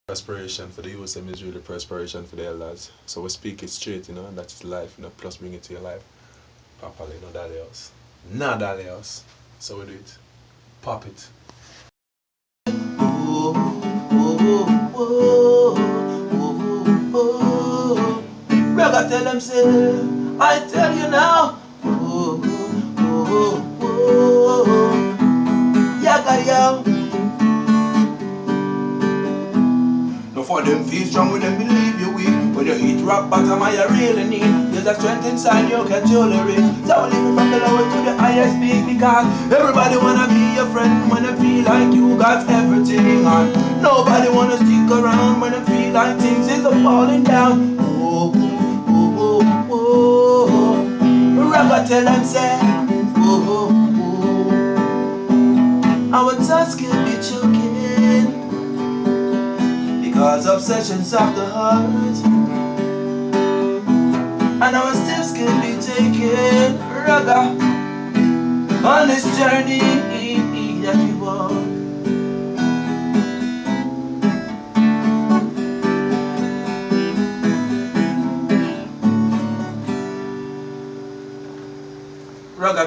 Perspiration for the youth is really perspiration for the elders. So we speak it straight, and that is life, plus bring it to your life properly, not that else. Not that else. So we do it. Pop it. Brother, tell them, say, I tell you now. Yaga, no for them feel strong when them believe you weak. When you hit rock bottom, I really need. There's a strength inside you can tolerate. So we live from the lowest to the highest peak, because everybody wanna be your friend when they feel like you got everything on. Nobody wanna stick around when they feel like things is falling down. Ragga tell them say, our thoughts can be choking because of sessions of the heart, and our steps can be taken, ragga, on this journey that we walk. Ragga